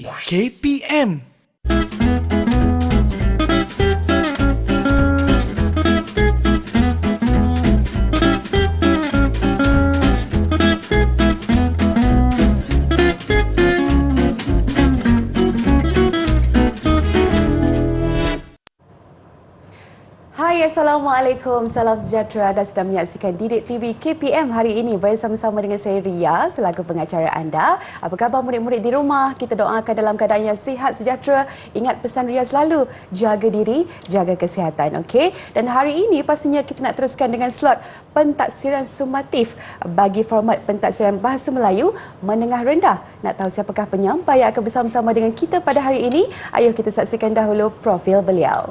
TV KPM. Hai, Assalamualaikum. Salam sejahtera. Anda sedang menyaksikan Didik TV KPM hari ini bersama-sama dengan saya Ria selaku pengacara anda. Apa khabar murid-murid di rumah? Kita doakan dalam keadaan yang sihat sejahtera. Ingat pesan Ria selalu, jaga diri, jaga kesihatan. Okey? Dan hari ini pastinya kita nak teruskan dengan slot pentaksiran sumatif bagi format pentaksiran bahasa Melayu menengah rendah. Nak tahu siapakah penyampai yang akan bersama-sama dengan kita pada hari ini? Ayuh kita saksikan dahulu profil beliau.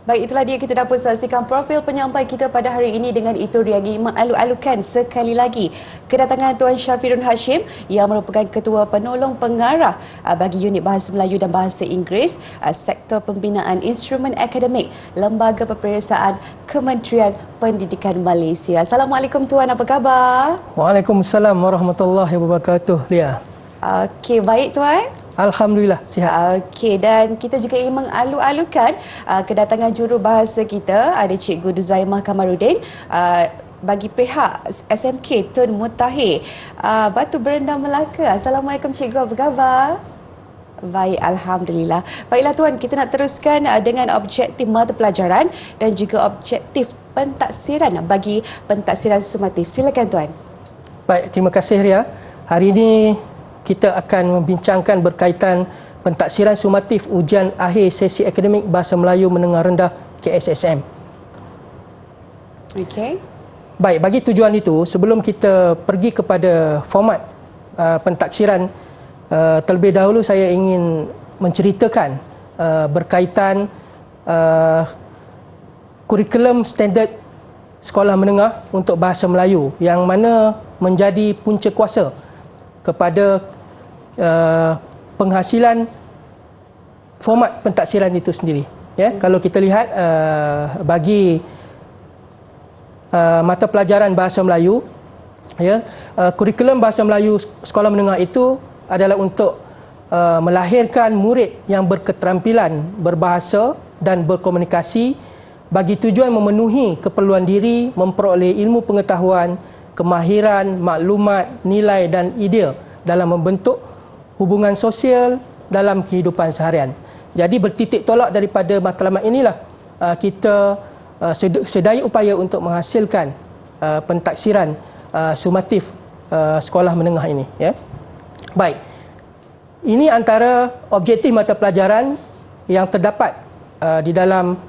Baik, itulah dia, kita dapat saksikan profil penyampai kita pada hari ini. Dengan itu Ria mengalu-alukan sekali lagi kedatangan Tuan Syafirun Hashim yang merupakan Ketua Penolong Pengarah bagi Unit Bahasa Melayu dan Bahasa Inggeris Sektor Pembinaan Instrumen Akademik Lembaga Peperiksaan Kementerian Pendidikan Malaysia. Assalamualaikum Tuan, apa khabar? Waalaikumsalam warahmatullahi wabarakatuh, Lia. Okey, baik Tuan. Alhamdulillah, sihat. Okey, dan kita juga ingin mengalu-alukan kedatangan jurubahasa kita, ada Cikgu Duzaimah Kamarudin bagi pihak SMK Tun Mutahir Batu Berendam Melaka. Assalamualaikum Cikgu, apa khabar? Baik, Alhamdulillah. Baiklah Tuan, kita nak teruskan dengan objektif mata pelajaran dan juga objektif pentaksiran bagi pentaksiran sumatif. Silakan Tuan. Baik, terima kasih Ria. Hari ini kita akan membincangkan berkaitan pentaksiran sumatif ujian akhir sesi akademik Bahasa Melayu Menengah Rendah KSSM. Okey. Baik, bagi tujuan itu, sebelum kita pergi kepada format pentaksiran, terlebih dahulu saya ingin menceritakan berkaitan kurikulum standard sekolah menengah untuk Bahasa Melayu yang mana menjadi punca kuasa kepada penghasilan format pentaksiran itu sendiri. Ya, kalau kita lihat bagi mata pelajaran Bahasa Melayu, ya, kurikulum Bahasa Melayu sekolah menengah itu adalah untuk melahirkan murid yang berketerampilan berbahasa dan berkomunikasi bagi tujuan memenuhi keperluan diri, memperoleh ilmu pengetahuan, kemahiran, maklumat, nilai dan idea dalam membentuk hubungan sosial dalam kehidupan seharian. Jadi bertitik tolak daripada matlamat inilah kita sedaya upaya untuk menghasilkan pentaksiran sumatif sekolah menengah ini. Ya. Baik, ini antara objektif mata pelajaran yang terdapat di dalam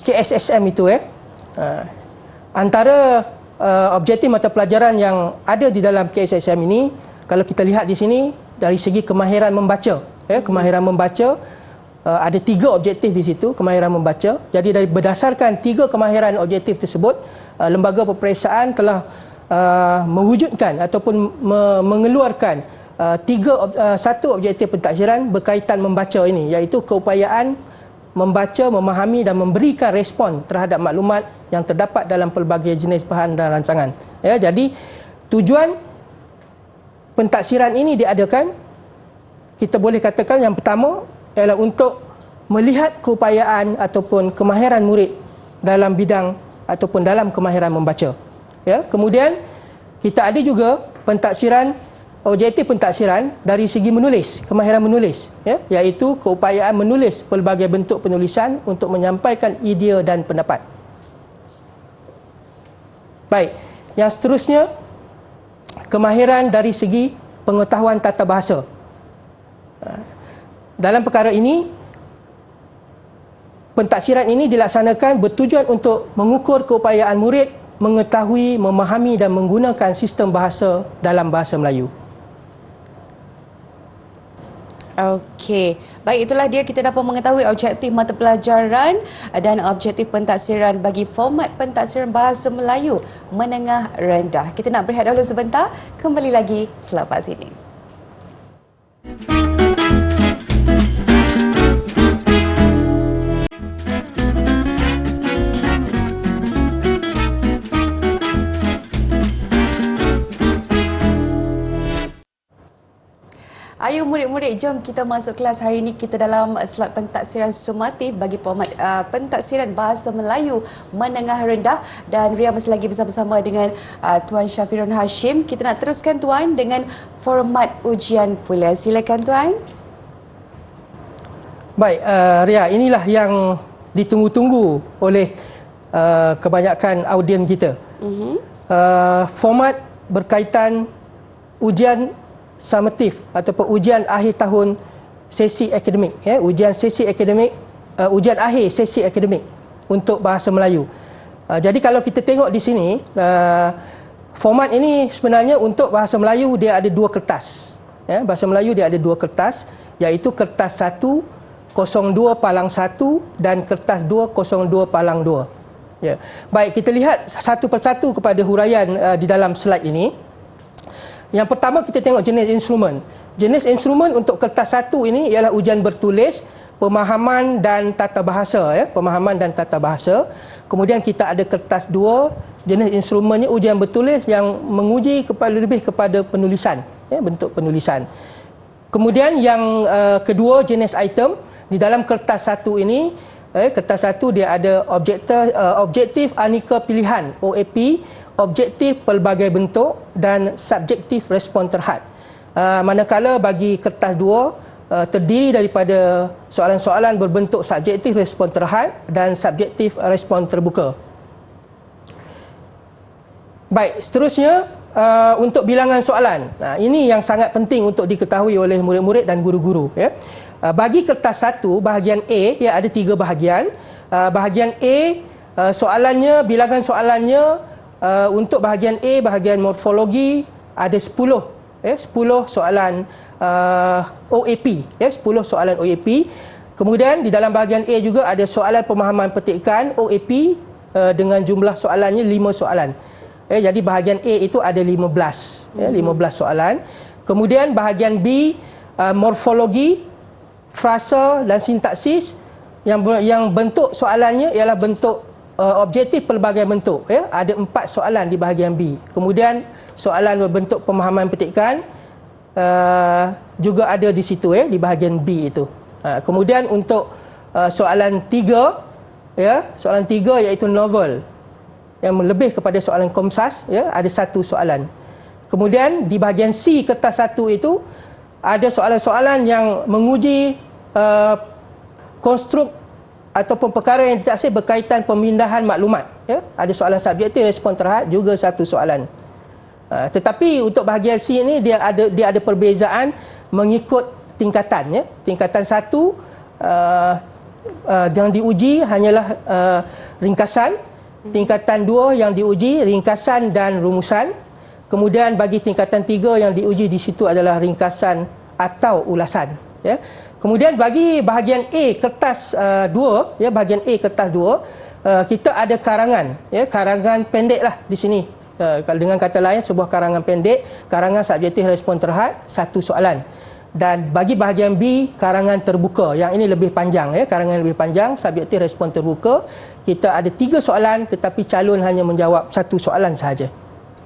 KSSM itu. Antara objektif mata pelajaran yang ada di dalam KSSM ini, kalau kita lihat di sini dari segi kemahiran membaca, kemahiran membaca ada 3 objektif di situ, kemahiran membaca. Jadi berdasarkan 3 kemahiran objektif tersebut, lembaga peperiksaan telah mewujudkan ataupun mengeluarkan satu objektif pentaksiran berkaitan membaca ini, iaitu keupayaan membaca, memahami dan memberikan respon terhadap maklumat yang terdapat dalam pelbagai jenis bahan dan rancangan. Ya, jadi tujuan pentaksiran ini diadakan, kita boleh katakan yang pertama ialah untuk melihat keupayaan ataupun kemahiran murid dalam bidang ataupun dalam kemahiran membaca. Ya, kemudian kita ada juga pentaksiran, objektif pentaksiran dari segi menulis, kemahiran menulis, ya, iaitu keupayaan menulis pelbagai bentuk penulisan untuk menyampaikan idea dan pendapat. Baik, yang seterusnya kemahiran dari segi pengetahuan tata bahasa. Dalam perkara ini, pentaksiran ini dilaksanakan bertujuan untuk mengukur keupayaan murid mengetahui, memahami dan menggunakan sistem bahasa dalam bahasa Melayu. Okey, baik, itulah dia, kita dapat mengetahui objektif mata pelajaran dan objektif pentaksiran bagi format pentaksiran bahasa Melayu menengah rendah. Kita nak berehat dahulu sebentar, kembali lagi selepas ini. Ayo murid-murid, jom kita masuk kelas. Hari ini kita dalam slot pentaksiran sumatif bagi format pentaksiran bahasa Melayu menengah rendah, dan Ria masih lagi bersama-sama dengan Tuan Syafirun Hashim. Kita nak teruskan Tuan dengan format ujian pula. Silakan Tuan. Baik, Ria, inilah yang ditunggu-tunggu oleh kebanyakan audien kita. Format berkaitan ujian summatif ataupun ujian akhir tahun sesi akademik, ujian sesi akademik, ujian akhir sesi akademik untuk bahasa Melayu. Jadi kalau kita tengok di sini, format ini sebenarnya untuk bahasa Melayu dia ada dua kertas. Bahasa Melayu dia ada dua kertas, iaitu kertas 1 02 palang 1 dan kertas 2 02 palang 2. Ya. Baik, kita lihat satu persatu kepada huraian di dalam slide ini. Yang pertama, kita tengok jenis instrumen. Jenis instrumen untuk kertas 1 ini ialah ujian bertulis, pemahaman dan tata bahasa. Pemahaman dan tata bahasa. Kemudian kita ada kertas 2, jenis instrumennya ujian bertulis yang menguji lebih kepada penulisan, bentuk penulisan. Kemudian yang kedua, jenis item. Di dalam kertas 1 ini, kertas 1 dia ada objektif aneka pilihan, OAP, objektif pelbagai bentuk dan subjektif respon terhad. Manakala bagi kertas 2 terdiri daripada soalan-soalan berbentuk subjektif respon terhad dan subjektif respon terbuka. Baik, seterusnya untuk bilangan soalan. Ini yang sangat penting untuk diketahui oleh murid-murid dan guru-guru. Bagi kertas 1 bahagian A, ada 3 bahagian. Bahagian A, soalannya, bilangan soalannya, untuk bahagian A, bahagian morfologi, ada 10 soalan OAP, 10 soalan OAP. Kemudian di dalam bahagian A juga ada soalan pemahaman petikan OAP dengan jumlah soalannya 5 soalan. Jadi bahagian A itu ada 15 soalan. Kemudian bahagian B, morfologi, frasa dan sintaksis, yang bentuk soalannya ialah bentuk objektif pelbagai bentuk. Ada 4 soalan di bahagian B. Kemudian soalan berbentuk pemahaman petikan juga ada di situ, di bahagian B itu. Kemudian untuk soalan 3, soalan 3 iaitu novel, yang lebih kepada soalan komsas, ada 1 soalan. Kemudian di bahagian C kertas 1 itu ada soalan-soalan yang menguji konstruk ataupun perkara yang ditaksir berkaitan pemindahan maklumat. Ada soalan subjektif respon terhad, juga 1 soalan. Tetapi untuk bahagian C ini dia ada perbezaan mengikut tingkatan. Tingkatan 1 yang diuji hanyalah ringkasan. Tingkatan 2 yang diuji ringkasan dan rumusan. Kemudian bagi tingkatan 3 yang diuji di situ adalah ringkasan atau ulasan. Kemudian bagi bahagian A kertas 2, bahagian A kertas 2, kita ada karangan, karangan pendek lah di sini. Dengan kata lain, sebuah karangan pendek, karangan subjektif respon terhad, 1 soalan. Dan bagi bahagian B, karangan terbuka, yang ini lebih panjang, karangan lebih panjang, subjektif respon terbuka. Kita ada 3 soalan, tetapi calon hanya menjawab 1 soalan sahaja.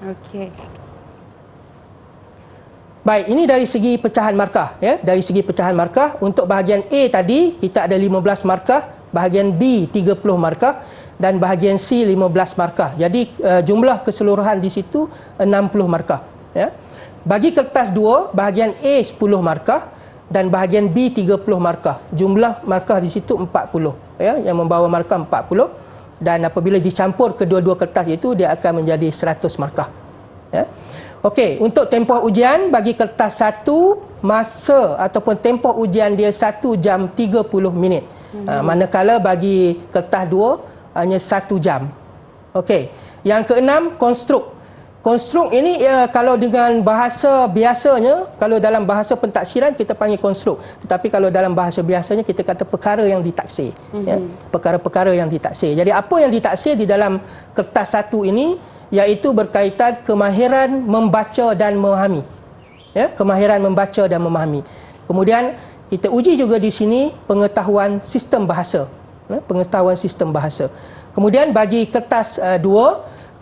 Okey. Baik, ini dari segi pecahan markah. Dari segi pecahan markah, untuk bahagian A tadi, kita ada 15 markah, bahagian B 30 markah, dan bahagian C 15 markah. Jadi jumlah keseluruhan di situ 60 markah. Bagi kertas 2, bahagian A 10 markah, dan bahagian B 30 markah. Jumlah markah di situ 40. Yang membawa markah 40. Dan apabila dicampur kedua-dua kertas itu, dia akan menjadi 100 markah. Okey, untuk tempoh ujian bagi kertas 1, masa ataupun tempoh ujian dia 1 jam 30 minit. Manakala bagi kertas 2 hanya 1 jam. Okey. Yang keenam, konstruk. Konstruk ini kalau dengan bahasa biasanya, kalau dalam bahasa pentaksiran kita panggil konstruk. Tetapi kalau dalam bahasa biasanya kita kata perkara yang ditaksir. Ya, perkara-perkara yang ditaksir. Jadi apa yang ditaksir di dalam kertas satu ini iaitu berkaitan kemahiran membaca dan memahami. Ya, kemahiran membaca dan memahami. Kemudian kita uji juga di sini pengetahuan sistem bahasa. Ya, pengetahuan sistem bahasa. Kemudian bagi kertas 2,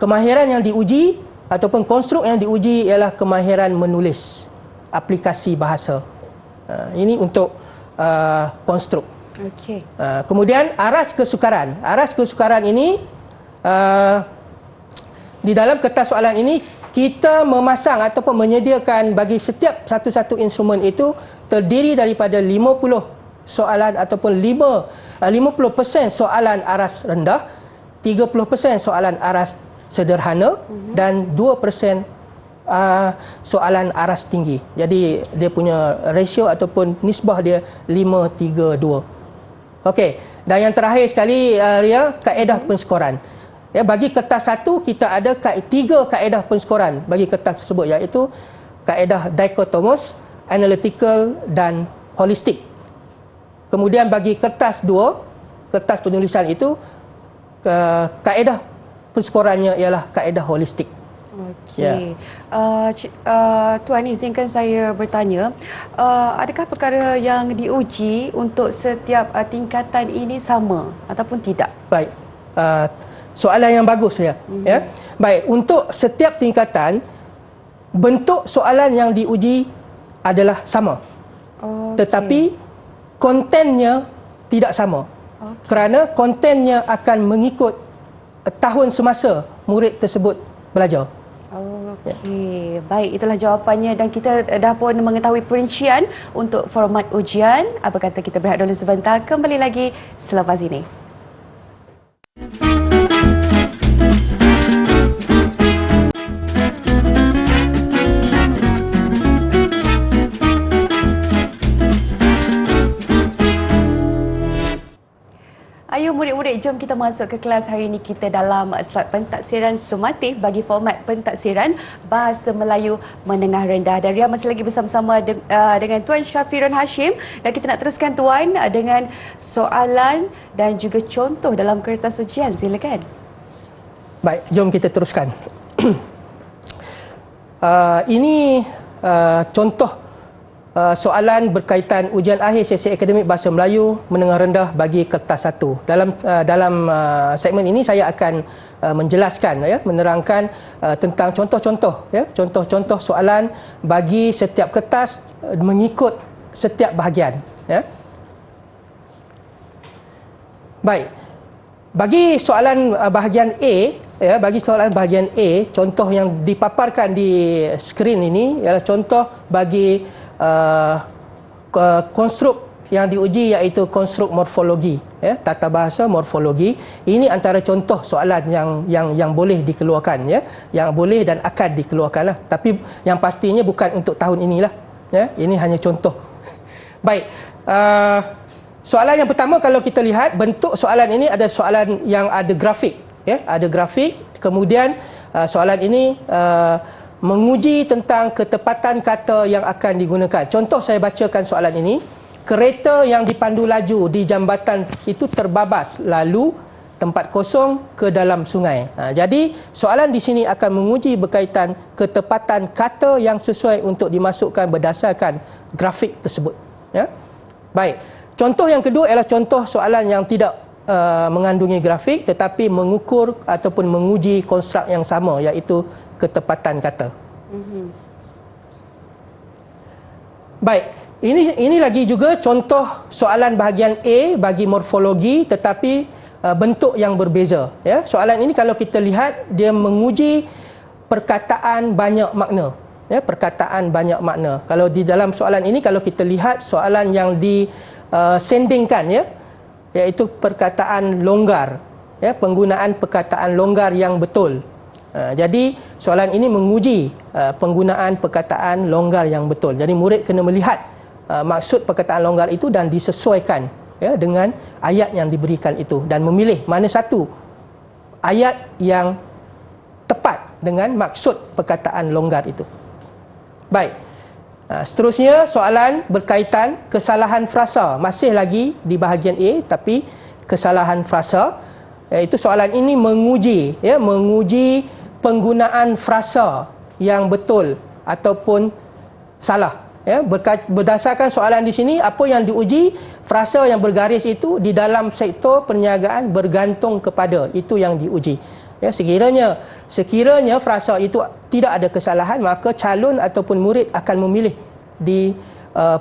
kemahiran yang diuji ataupun konstruk yang diuji ialah kemahiran menulis aplikasi bahasa. Ini untuk konstruk. Okey. Kemudian aras kesukaran. Aras kesukaran ini di dalam kertas soalan ini kita memasang ataupun menyediakan bagi setiap satu-satu instrumen itu terdiri daripada 50 soalan ataupun 50% soalan aras rendah, 30% soalan aras sederhana dan 2% soalan aras tinggi. Jadi dia punya ratio ataupun nisbah dia 5-3-2. Okey, dan yang terakhir sekali Ria, kaedah penskoran. Ya, bagi kertas satu kita ada 3 kaedah penskoran bagi kertas tersebut, iaitu kaedah dikotomus, analytical dan holistik. Kemudian bagi kertas 2, kertas penulisan itu kaedah penskorannya ialah kaedah holistik. Okey. Tuan, izinkan saya bertanya, adakah perkara yang diuji untuk setiap tingkatan ini sama ataupun tidak? Baik. Soalan yang bagus ya. Ya. Baik, untuk setiap tingkatan bentuk soalan yang diuji adalah sama. Tetapi kontennya tidak sama. Kerana kontennya akan mengikut tahun semasa murid tersebut belajar. Okey, baik, itulah jawapannya dan kita dah pun mengetahui perincian untuk format ujian. Apa kata kita berehat dulu sebentar, kembali lagi selepas ini. Ayo murid-murid, jom kita masuk ke kelas. Hari ini kita dalam slot pentaksiran sumatif bagi format pentaksiran Bahasa Melayu Menengah Rendah. Dan Ria masih lagi bersama-sama dengan Tuan Syafiron Hashim. Dan kita nak teruskan Tuan dengan soalan dan juga contoh dalam kertas ujian. Silakan. Baik, jom kita teruskan. Ini contoh soalan berkaitan ujian akhir sesi akademik Bahasa Melayu Menengah Rendah bagi kertas 1. Dalam segmen ini saya akan menjelaskan, menerangkan tentang contoh-contoh, contoh-contoh soalan bagi setiap kertas mengikut setiap bahagian. Baik, bagi soalan bahagian A, bagi soalan bahagian A, contoh yang dipaparkan di skrin ini ialah contoh bagi konstruk yang diuji, iaitu konstruk morfologi, tata bahasa morfologi. Ini antara contoh soalan yang boleh dikeluarkan, yang boleh dan akan dikeluarkan. Tapi yang pastinya bukan untuk tahun inilah. Ini hanya contoh. Baik, soalan yang pertama, kalau kita lihat bentuk soalan ini ada soalan yang ada grafik, ada grafik. Kemudian soalan ini menguji tentang ketepatan kata yang akan digunakan. Contoh, saya bacakan soalan ini. Kereta yang dipandu laju di jambatan itu terbabas lalu tempat kosong ke dalam sungai. Jadi soalan di sini akan menguji berkaitan ketepatan kata yang sesuai untuk dimasukkan berdasarkan grafik tersebut. Baik. Contoh yang kedua ialah contoh soalan yang tidak mengandungi grafik tetapi mengukur ataupun menguji konstruk yang sama, iaitu ketepatan kata. Baik, ini lagi juga contoh soalan bahagian A bagi morfologi tetapi bentuk yang berbeza. Soalan ini kalau kita lihat dia menguji perkataan banyak makna. Perkataan banyak makna. Kalau di dalam soalan ini kalau kita lihat soalan yang disendingkan, iaitu perkataan longgar, penggunaan perkataan longgar yang betul. Jadi soalan ini menguji penggunaan perkataan longgar yang betul. Jadi murid kena melihat maksud perkataan longgar itu dan disesuaikan dengan ayat yang diberikan itu dan memilih mana satu ayat yang tepat dengan maksud perkataan longgar itu. Baik. Seterusnya soalan berkaitan kesalahan frasa. Masih lagi di bahagian A, tapi kesalahan frasa. Iaitu soalan ini menguji penggunaan frasa yang betul ataupun salah. Berdasarkan soalan di sini, apa yang diuji, frasa yang bergaris itu di dalam sektor perniagaan bergantung kepada, itu yang diuji. Sekiranya frasa itu tidak ada kesalahan, maka calon ataupun murid akan memilih di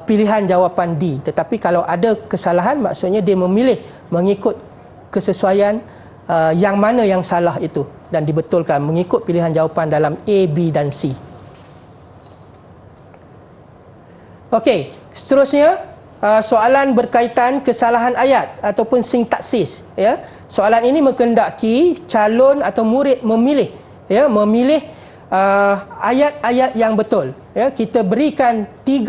pilihan jawapan D. Tetapi kalau ada kesalahan, maksudnya dia memilih mengikut kesesuaian yang mana yang salah itu dan dibetulkan mengikut pilihan jawapan dalam A, B dan C. Okey, seterusnya soalan berkaitan kesalahan ayat ataupun sintaksis. Soalan ini menghendaki calon atau murid memilih ayat-ayat yang betul. Kita berikan 4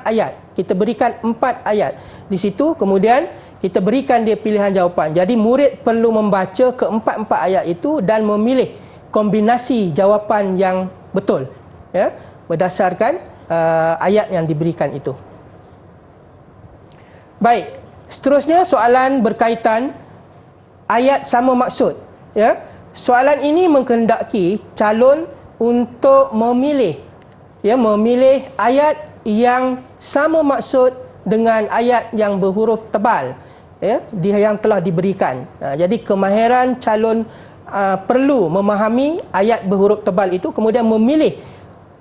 ayat. Kita berikan 4 ayat di situ, kemudian kita berikan dia pilihan jawapan. Jadi murid perlu membaca ke-4 ayat itu dan memilih kombinasi jawapan yang betul, berdasarkan ayat yang diberikan itu. Baik, seterusnya soalan berkaitan ayat sama maksud. Soalan ini menghendaki calon untuk memilih ayat yang sama maksud dengan ayat yang berhuruf tebal, yang telah diberikan. Jadi kemahiran calon perlu memahami ayat berhuruf tebal itu, kemudian memilih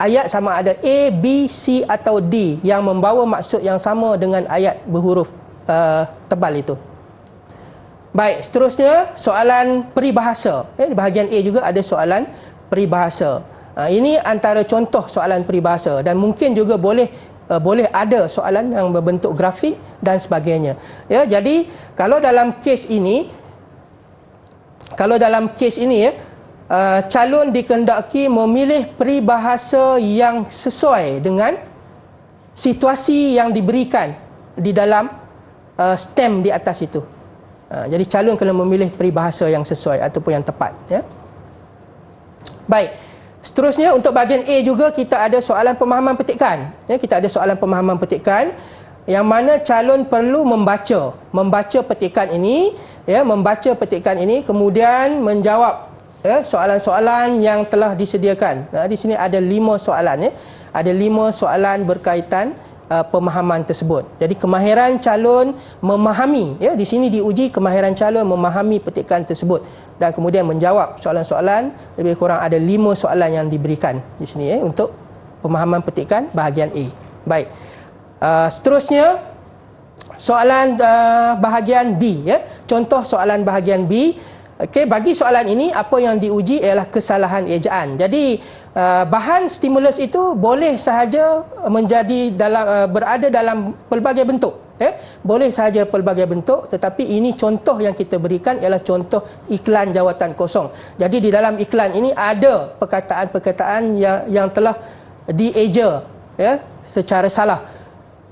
ayat sama ada A, B, C atau D yang membawa maksud yang sama dengan ayat berhuruf tebal itu. Baik, seterusnya soalan peribahasa. Di bahagian A juga ada soalan peribahasa. Ini antara contoh soalan peribahasa dan mungkin juga boleh ada soalan yang berbentuk grafik dan sebagainya. Jadi kalau dalam kes ini calon dikehendaki memilih peribahasa yang sesuai dengan situasi yang diberikan di dalam stem di atas itu. Jadi calon kena memilih peribahasa yang sesuai ataupun yang tepat. Baik, seterusnya untuk bahagian A juga kita ada soalan pemahaman petikan. Kita ada soalan pemahaman petikan yang mana calon perlu membaca petikan ini, kemudian menjawab soalan-soalan yang telah disediakan. Di sini ada 5 soalan. Ada 5 soalan berkaitan pemahaman tersebut. Jadi kemahiran calon memahami, di sini diuji kemahiran calon memahami petikan tersebut dan kemudian menjawab soalan-soalan. Lebih kurang ada 5 soalan yang diberikan di sini untuk pemahaman petikan bahagian A. Baik. Seterusnya soalan bahagian B. Contoh soalan bahagian B. Okey, bagi soalan ini apa yang diuji ialah kesalahan ejaan. Jadi bahan stimulus itu boleh sahaja berada dalam pelbagai bentuk. Boleh sahaja pelbagai bentuk, tetapi ini contoh yang kita berikan ialah contoh iklan jawatan kosong. Jadi di dalam iklan ini ada perkataan-perkataan yang telah dieja secara salah.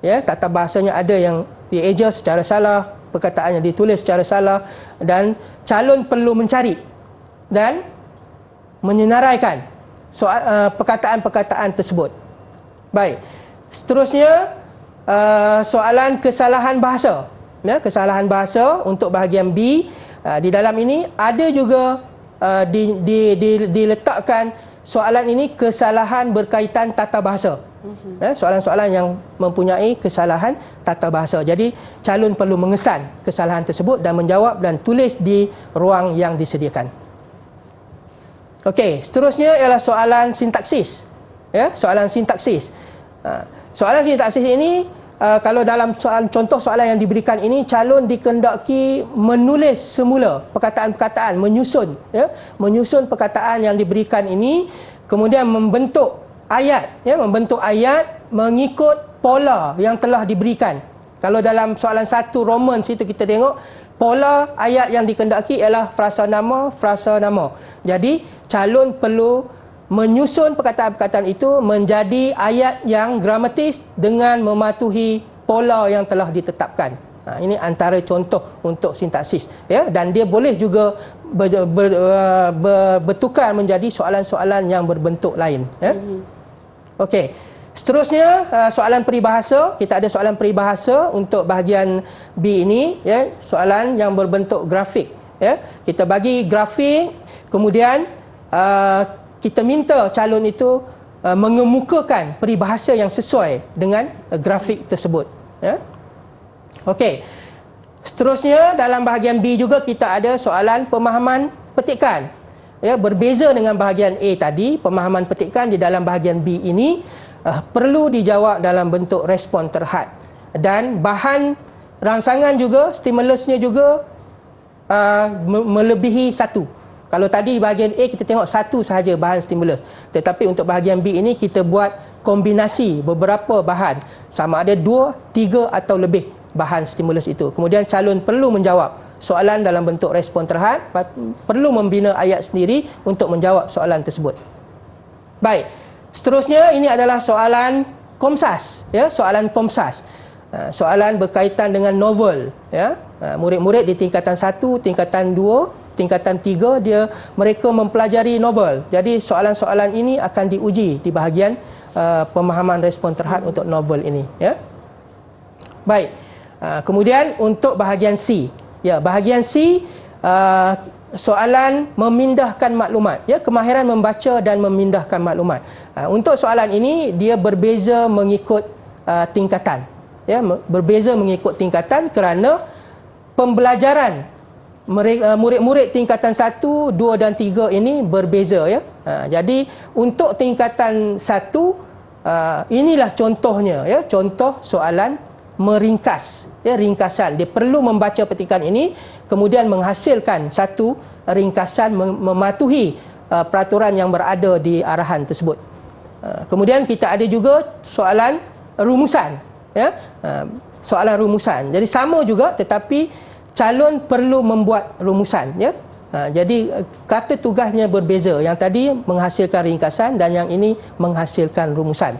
Tata bahasanya ada yang dieja secara salah, perkataannya ditulis secara salah dan calon perlu mencari dan menyenaraikan perkataan-perkataan tersebut. Baik. Seterusnya soalan kesalahan bahasa. Kesalahan bahasa untuk bahagian B. Di dalam ini ada juga diletakkan soalan ini kesalahan berkaitan tata bahasa. Soalan-soalan yang mempunyai kesalahan tata bahasa. Jadi calon perlu mengesan kesalahan tersebut dan menjawab dan tulis di ruang yang disediakan. Okey, seterusnya ialah soalan sintaksis. Soalan sintaksis. Soalan sintaksis ini kalau dalam contoh soalan yang diberikan ini, calon dikehendaki menulis semula perkataan-perkataan, menyusun perkataan yang diberikan ini, kemudian membentuk ayat mengikut pola yang telah diberikan. Kalau dalam soalan 1 Roman situ kita tengok pola ayat yang dikehendaki ialah frasa nama. Jadi calon perlu menyusun perkataan-perkataan itu menjadi ayat yang gramatis dengan mematuhi pola yang telah ditetapkan. Ini antara contoh untuk sintaksis, ya, dan dia boleh juga bertukar menjadi soalan-soalan yang berbentuk lain, ya. Okey. Seterusnya soalan peribahasa. Kita ada soalan peribahasa untuk bahagian B ini, ya, soalan yang berbentuk grafik, ya. Kita bagi grafik, kemudian kita minta calon itu mengemukakan peribahasa yang sesuai dengan grafik tersebut, ya. Okey. Seterusnya dalam bahagian B juga kita ada soalan pemahaman petikan. Ya, berbeza dengan bahagian A tadi, pemahaman petikan di dalam bahagian B ini perlu dijawab dalam bentuk respon terhad, dan bahan rangsangan juga, stimulusnya juga melebihi satu. Kalau tadi bahagian A kita tengok satu sahaja bahan stimulus, tetapi untuk bahagian B ini kita buat kombinasi beberapa bahan, sama ada 2, 3 atau lebih bahan stimulus itu. Kemudian calon perlu menjawab soalan dalam bentuk respon terhad, perlu membina ayat sendiri untuk menjawab soalan tersebut. Baik, seterusnya ini adalah soalan Komsas, ya, soalan Komsas. Soalan berkaitan dengan novel, ya. Murid-murid di tingkatan 1, tingkatan 2, tingkatan 3 mereka mempelajari novel. Jadi soalan-soalan ini akan diuji di bahagian pemahaman respon terhad untuk novel ini, ya. Baik. Kemudian untuk bahagian C, ya, bahagian C soalan memindahkan maklumat, ya, kemahiran membaca dan memindahkan maklumat. Untuk soalan ini dia berbeza mengikut tingkatan, ya, berbeza mengikut tingkatan kerana pembelajaran murid-murid tingkatan 1, 2 dan 3 ini berbeza, ya. Jadi untuk tingkatan 1 inilah contohnya, ya, contoh soalan meringkas, ya, ringkasan. Dia perlu membaca petikan ini kemudian menghasilkan satu ringkasan mematuhi peraturan yang berada di arahan tersebut. Kemudian kita ada juga soalan rumusan, ya, soalan rumusan. Jadi sama juga tetapi calon perlu membuat rumusan, ya. Jadi kata tugasnya berbeza. Yang tadi menghasilkan ringkasan dan yang ini menghasilkan rumusan.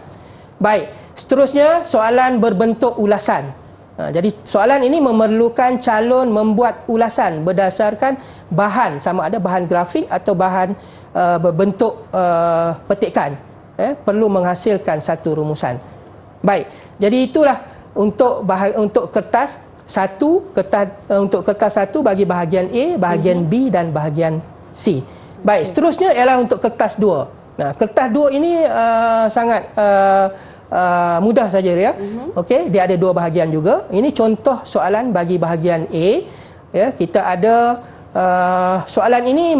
Baik, seterusnya soalan berbentuk ulasan. Jadi soalan ini memerlukan calon membuat ulasan berdasarkan bahan, sama ada bahan grafik atau bahan berbentuk petikan, ya, perlu menghasilkan satu rumusan. Baik, jadi itulah untuk kertas untuk kertas 1 bagi bahagian A, bahagian B dan bahagian C. Baik, seterusnya ialah untuk kertas 2. Nah, kertas 2 ini sangat mudah saja, ya. Okey, dia ada 2 bahagian juga. Ini contoh soalan bagi bahagian A, ya. Kita ada soalan ini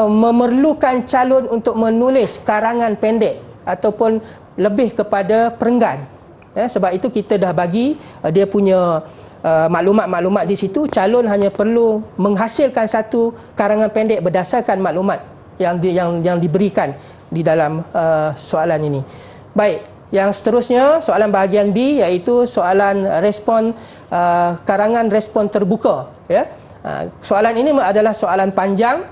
memerlukan calon untuk menulis karangan pendek ataupun lebih kepada perenggan, ya. Sebab itu kita dah bagi dia punya maklumat-maklumat di situ. Calon hanya perlu menghasilkan satu karangan pendek berdasarkan maklumat yang diberikan di dalam soalan ini. Baik, yang seterusnya soalan bahagian B iaitu soalan respon karangan respon terbuka, ya. Soalan ini adalah soalan panjang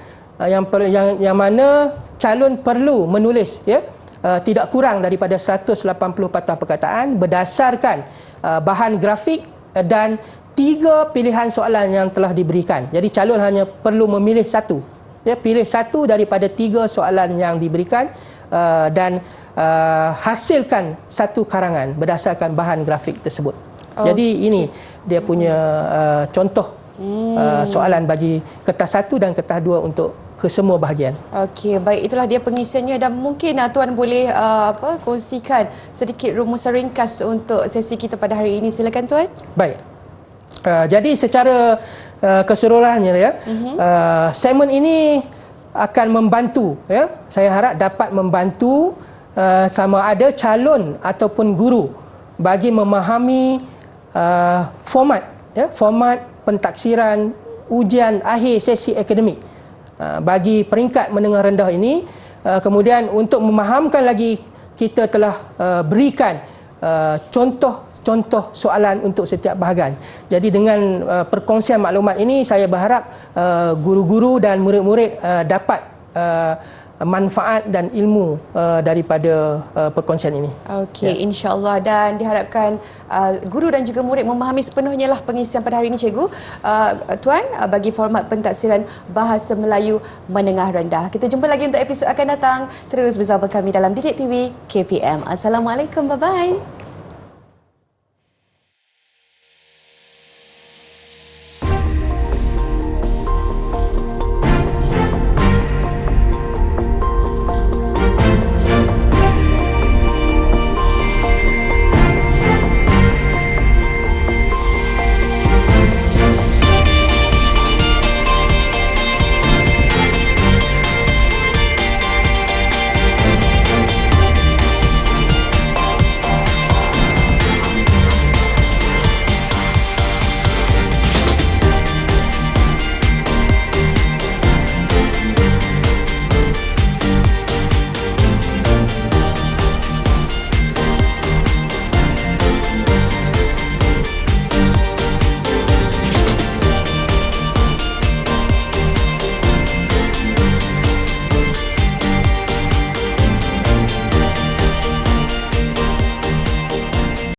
yang mana calon perlu menulis, ya, tidak kurang daripada 180 patah perkataan berdasarkan bahan grafik dan 3 pilihan soalan yang telah diberikan. Jadi calon hanya perlu memilih satu, ya, pilih satu daripada 3 soalan yang diberikan dan hasilkan satu karangan berdasarkan bahan grafik tersebut. Jadi ini dia punya contoh soalan bagi kertas 1 dan kertas 2 untuk kesemua bahagian. Okey, baik, itulah dia pengisiannya dan mungkin Tuan boleh kongsikan sedikit rumusan ringkas untuk sesi kita pada hari ini. Silakan Tuan. Baik. Jadi secara keseluruhannya, ya, segmen ini akan membantu, ya. Saya harap dapat membantu sama ada calon ataupun guru bagi memahami format, ya, format pentaksiran ujian akhir sesi akademik bagi peringkat menengah rendah ini. Kemudian untuk memahamkan lagi, kita telah berikan contoh soalan untuk setiap bahagian. Jadi dengan perkongsian maklumat ini, saya berharap guru-guru dan murid-murid dapat manfaat dan ilmu daripada perkongsian ini. Okey, insya-Allah, dan diharapkan guru dan juga murid memahami sepenuhnya lah pengisian pada hari ini, cikgu. Tuan, bagi format pentafsiran bahasa Melayu menengah rendah. Kita jumpa lagi untuk episod akan datang. Terus bersama kami dalam Didik TV KPM. Assalamualaikum, bye-bye.